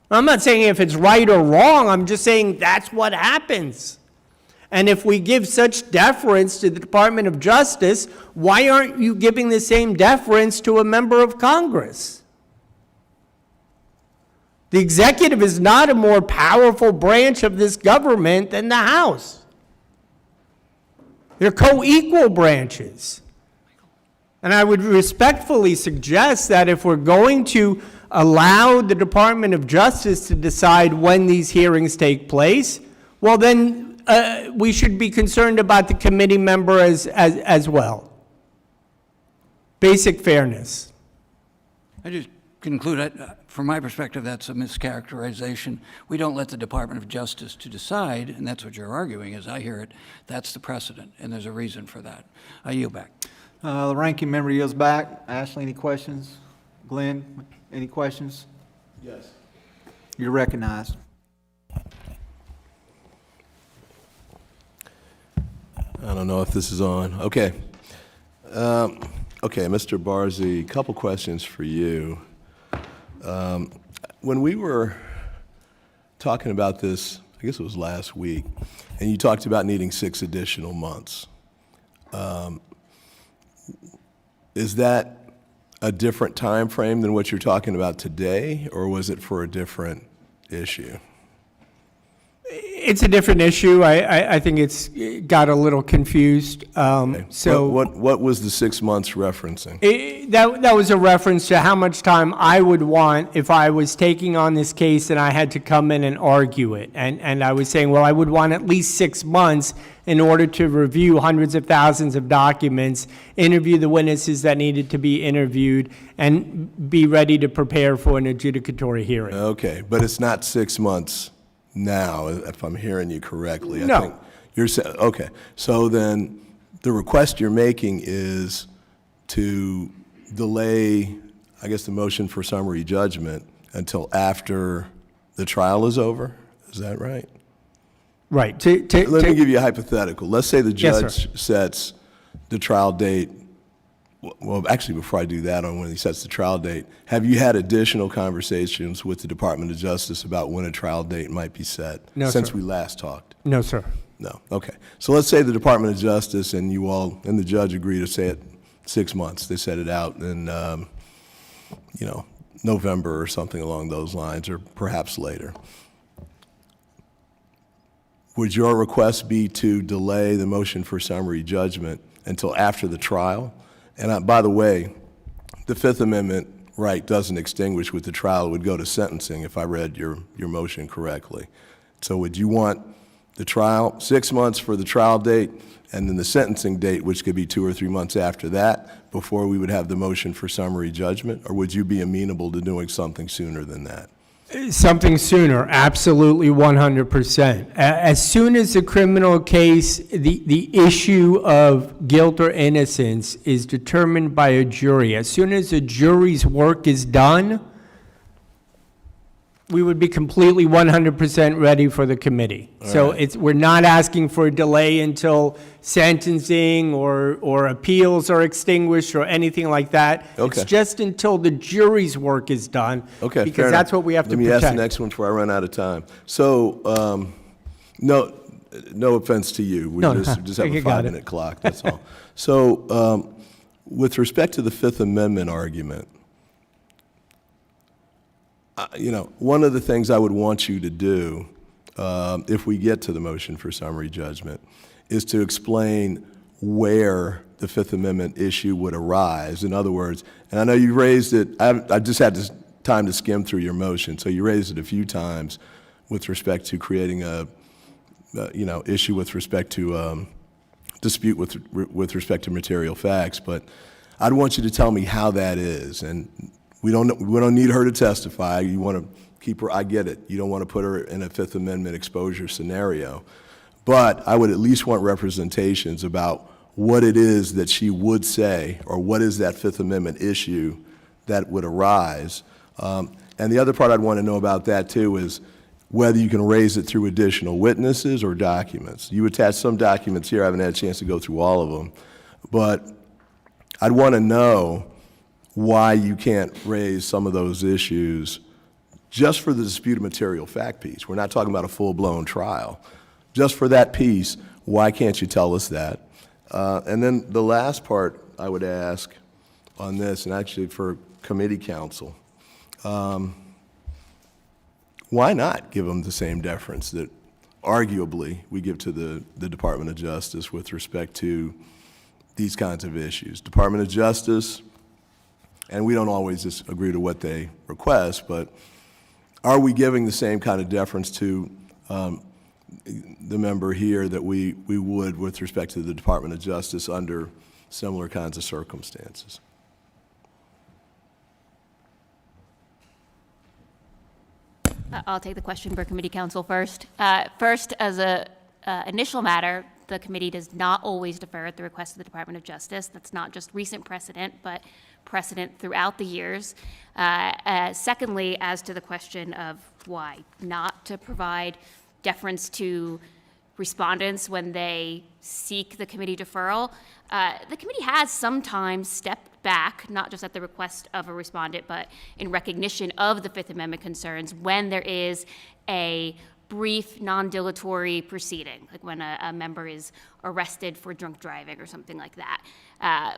I'm not saying if it's right or wrong, I'm just saying that's what happens. And if we give such deference to the Department of Justice, why aren't you giving the same deference to a member of Congress? The executive is not a more powerful branch of this government than the House. They're co-equal branches. And I would respectfully suggest that if we're going to allow the Department of Justice to decide when these hearings take place, well then we should be concerned about the committee member as well. Basic fairness. I just conclude, from my perspective, that's a mischaracterization. We don't let the Department of Justice to decide, and that's what you're arguing, as I hear it. That's the precedent, and there's a reason for that. I yield back. The ranking member yields back. Ashley, any questions? Glenn, any questions? Yes. You're recognized. I don't know if this is on. Okay. Okay, Mr. Barzee, a couple questions for you. When we were talking about this, I guess it was last week, and you talked about needing 6 additional months. Is that a different time frame than what you're talking about today, or was it for a different issue? It's a different issue. I think it's got a little confused. Okay. So what was the 6 months referencing? that was a reference to how much time I would want if I was taking on this case and I had to come in and argue it. And I was saying, well, I would want at least 6 months in order to review hundreds of thousands of documents, interview the witnesses that needed to be interviewed, and be ready to prepare for an adjudicatory hearing. Okay, but it's not 6 months now, if I'm hearing you correctly. No. I think you're saying, okay. So then the request you're making is to delay, I guess, the motion for summary judgment until after the trial is over? Is that right? Right. Let me give you a hypothetical. Let's say the Yes, judge sets the trial date. Well, actually, before I do that, on when he sets the trial date, have you had additional conversations with the Department of Justice about when a trial date might be set? No, since sir. we last talked? No, sir. No. Okay. So let's say the Department of Justice and you all and the judge agree to say it 6 months. They set it out in, November or something along those lines, or perhaps later. Would your request be to delay the motion for summary judgment until after the trial? And by the way, the Fifth Amendment right doesn't extinguish with the trial. It would go to sentencing if I read your motion correctly. So would you want the trial, 6 months for the trial date, and then the sentencing date, which could be 2 or 3 months after that, before we would have the motion for summary judgment? Or would you be amenable to doing something sooner than that? Something sooner, absolutely 100%. As soon as the criminal case, the issue of guilt or innocence is determined by a jury, as soon as a jury's work is done, we would be completely 100% ready for the committee. So we're not asking for a delay until sentencing or appeals are extinguished or anything like that. Okay. It's just until the jury's work is done. Okay, fair Because that's enough. what we have to Let me protect. ask the next one before I run out of time. So, no offense to you. We No, just have a you got it. 5-minute clock, that's all. So, with respect to the Fifth Amendment argument, one of the things I would want you to do, if we get to the motion for summary judgment, is to explain where the Fifth Amendment issue would arise. In other words, and I know you raised it, I just had this time to skim through your motion, so you raised it a few times with respect to creating a, issue with respect to dispute with respect to material facts, but I'd want you to tell me how that is. And we don't need her to testify. You want to keep her, I get it. You don't want to put her in a Fifth Amendment exposure scenario. But I would at least want representations about what it is that she would say, or what is that Fifth Amendment issue that would arise. And the other part I'd want to know about that too is whether you can raise it through additional witnesses or documents. You attached some documents here. I haven't had a chance to go through all of them. But I'd want to know why you can't raise some of those issues just for the disputed material fact piece. We're not talking about a full-blown trial. Just for that piece, why can't you tell us that? And then the last part I would ask on this, and actually for committee counsel, why not give them the same deference that arguably we give to the Department of Justice with respect to these kinds of issues? Department of Justice, and we don't always just agree to what they request, but are we giving the same kind of deference to the member here that we would with respect to the Department of Justice under similar kinds of circumstances? I'll take the question for committee counsel first. First, as a initial matter, the committee does not always defer at the request of the Department of Justice. That's not just recent precedent, but precedent throughout the years. Secondly, as to the question of why not to provide deference to respondents when they seek the committee deferral, the committee has sometimes stepped back, not just at the request of a respondent, but in recognition of the Fifth Amendment concerns when there is a brief, non-dilatory proceeding, like when a member is arrested for drunk driving or something like that.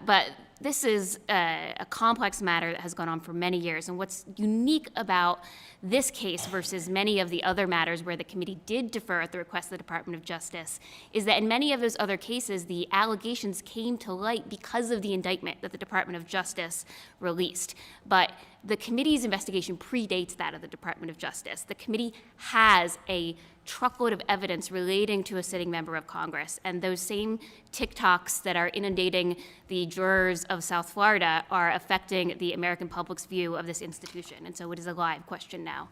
But this is a complex matter that has gone on for many years, and what's unique about this case versus many of the other matters where the committee did defer at the request of the Department of Justice is that in many of those other cases, the allegations came to light because of the indictment that the Department of Justice released. But the committee's investigation predates that of the Department of Justice. The committee has a truckload of evidence relating to a sitting member of Congress, and those same TikToks that are inundating the jurors of South Florida are affecting the American public's view of this institution, and so it is a live question now.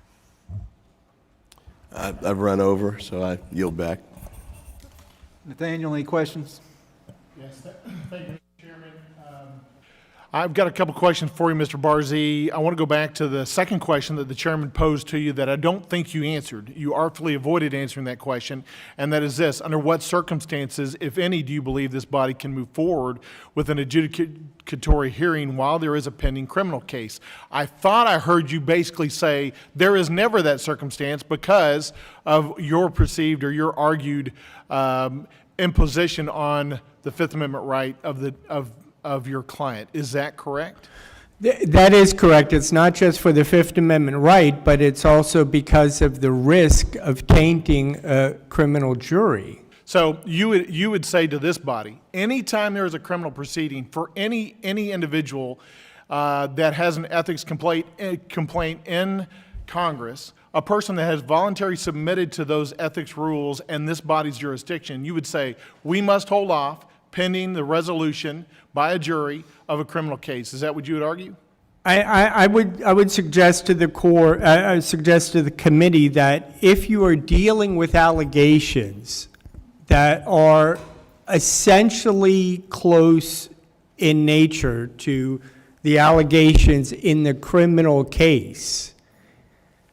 I've run over, so I yield back. Nathaniel, any questions? Yes, thank you, Mr. Chairman. I've got a couple questions for you, Mr. Barzee. I want to go back to the second question that the chairman posed to you that I don't think you answered. You artfully avoided answering that question, and that is this. Under what circumstances, if any, do you believe this body can move forward with an adjudicatory hearing while there is a pending criminal case? I thought I heard you basically say there is never that circumstance because of your perceived or your argued imposition on the Fifth Amendment right of your client. Is that correct? That is correct. It's not just for the Fifth Amendment right, but it's also because of the risk of tainting a criminal jury. So you would say to this body, anytime there is a criminal proceeding for any individual that has an ethics complaint in Congress, a person that has voluntarily submitted to those ethics rules and this body's jurisdiction, you would say, we must hold off pending the resolution by a jury of a criminal case. Is that what you would argue? I would suggest to the the committee that if you are dealing with allegations that are essentially close in nature to the allegations in the criminal case,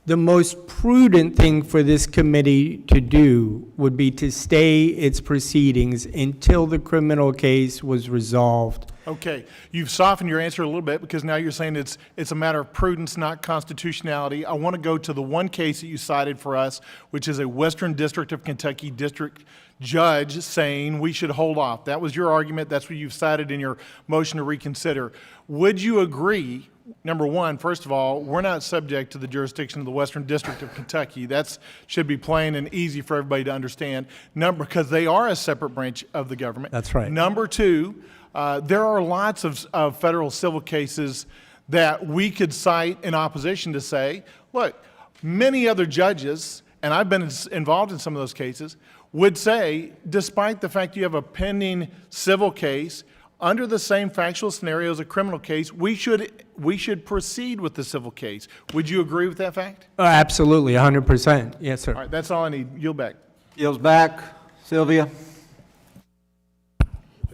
The most prudent thing for this committee to do would be to stay its proceedings until the criminal case was resolved. Okay, you've softened your answer a little bit because now you're saying it's a matter of prudence, not constitutionality. I want to go to the one case that you cited for us, which is a Western District of Kentucky district judge saying we should hold off. That was your argument. That's what you've cited in your motion to reconsider. Would you agree, number one, first of all, we're not subject to the jurisdiction of the Western District of Kentucky. That should be plain and easy for everybody to understand, because they are a separate branch of the government. That's right. Number two, there are lots of federal civil cases that we could cite in opposition to say, look, many other judges, and I've been involved in some of those cases, would say, despite the fact you have a pending civil case, under the same factual scenario as a criminal case, we should proceed with the civil case. Would you agree with that fact? Absolutely, 100%. Yes, sir. All right, that's all I need. Yield back. Yields back. Sylvia?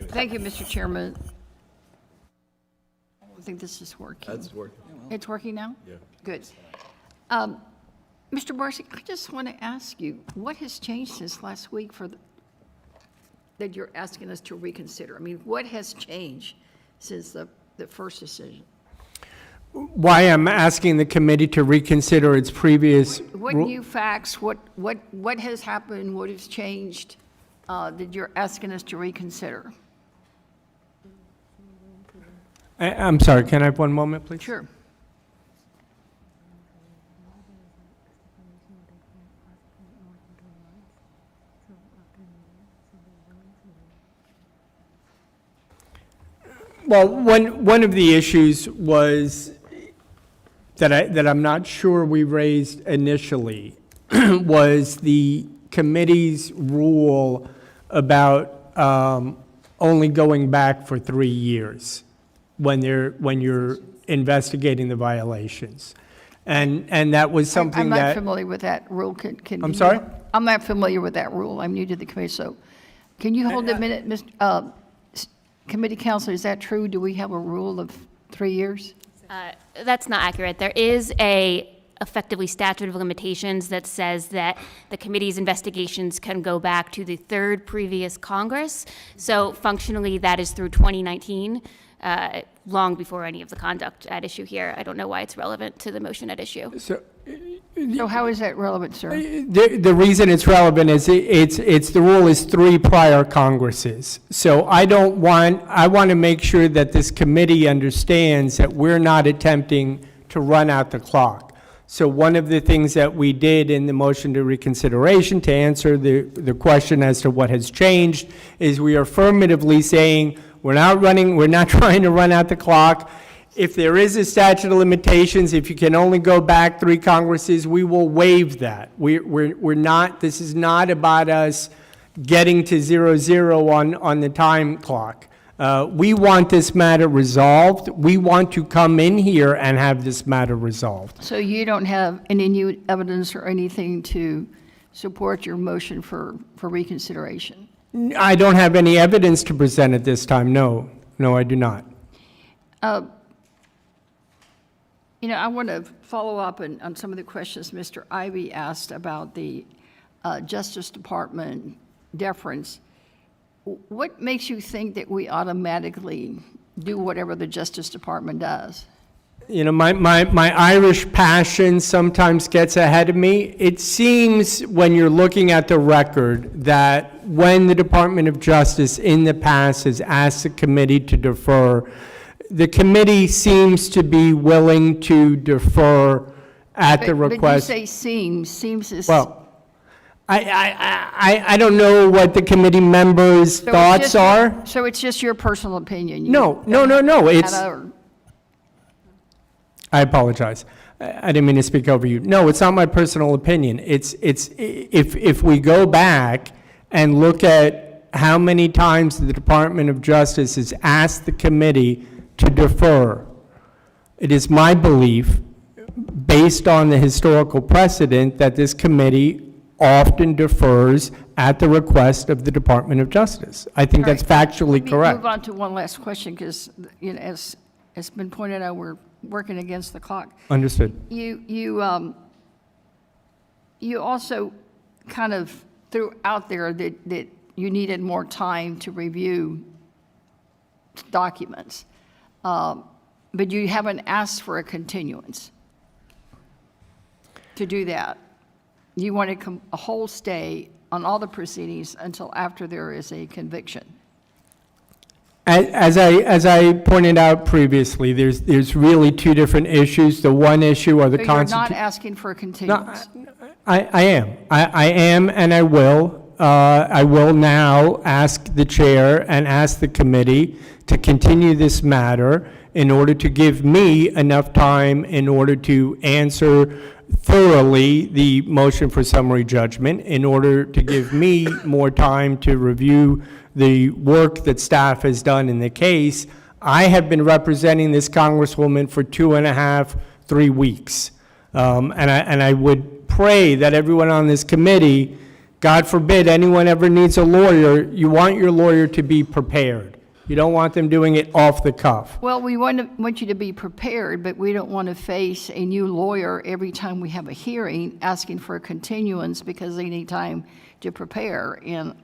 Thank you, Mr. Chairman. I don't think this is working. That's working. It's working now? Yeah. Good. Mr. Barcy, I just want to ask you, what has changed since last week that you're asking us to reconsider? I mean, what has changed since the first decision? Why I'm asking the committee to reconsider its previous... What new facts, what has happened, what has changed that you're asking us to reconsider? I'm sorry, can I have one moment, please? Sure. Well, one of the issues was that I'm not sure we raised initially was the committee's rule about only going back for 3 years when you're investigating the violations, and that was something I'm not that familiar with that rule. I'm sorry? I'm not familiar with that rule. I'm new to the committee, so can you hold a minute, Mr. Committee Counsel? Is that true? Do we have a rule of 3 years? That's not accurate. There is a effectively statute of limitations that says that the committee's investigations can go back to the third previous Congress. So functionally, that is through 2019, long before any of the conduct at issue here. I don't know why it's relevant to the motion at issue. So So how is that relevant, sir? the reason it's relevant is it's the rule is 3 prior Congresses. So I want to make sure that this committee understands that we're not attempting to run out the clock. So one of the things that we did in the motion to reconsideration to answer the question as to what has changed is we are affirmatively saying we're not trying to run out the clock. If there is a statute of limitations, if you can only go back 3 Congresses, we will waive that. We're not, this is not about us getting to 0-0 on the time clock. We want this matter resolved. We want to come in here and have this matter resolved. So you don't have any new evidence or anything to support your motion for reconsideration? I don't have any evidence to present at this time, no. No, I do not. You know, I want to follow up on some of the questions Mr. Ivey asked about the Justice Department deference. What makes you think that we automatically do whatever the Justice Department does? You know, my Irish passion sometimes gets ahead of me. It seems when you're looking at the record that when the Department of Justice in the past has asked the committee to defer, the committee seems to be willing to defer at the request. But you say seems is... Well, I don't know what the committee members' So it's thoughts just are. So it's just your personal opinion? No. It's, I apologize. I didn't mean to speak over you. No, it's not my personal opinion. It's if we go back and look at how many times the Department of Justice has asked the committee to defer, it is my belief, based on the historical precedent, that this committee often defers at the request of the Department of Justice. I think that's factually correct. Move on to one last question, because, you know, as it's been pointed out, we're working against the clock. Understood. You You also kind of threw out there that you needed more time to review documents, but you haven't asked for a continuance to do that. You wanted a whole stay on all the proceedings until after there is a conviction. As I pointed out previously, there's really two different issues. The one issue are the So you're not constitution. asking for a continuance? I am, and I will. I will now ask the chair and ask the committee to continue this matter in order to give me enough time in order to answer thoroughly the motion for summary judgment, in order to give me more time to review the work that staff has done in the case. I have been representing this Congresswoman for 2.5, 3 weeks. And I would pray that everyone on this committee, God forbid anyone ever needs a lawyer, you want your lawyer to be prepared. You don't want them doing it off the cuff. Well, we want you to be prepared, but we don't want to face a new lawyer every time we have a hearing asking for a continuance because they need time to prepare. And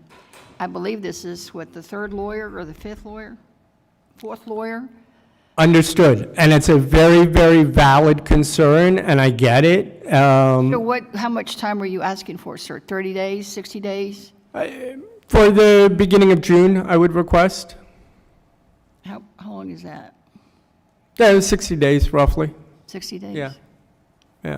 I believe this is, what, the third lawyer or the fifth lawyer? Fourth lawyer? Understood. And it's a very, very valid concern, and I get it. So how much time were you asking for, sir? 30 days, 60 days? For the beginning of June, I would request. How long is that? 60 days, roughly. 60 days? Yeah.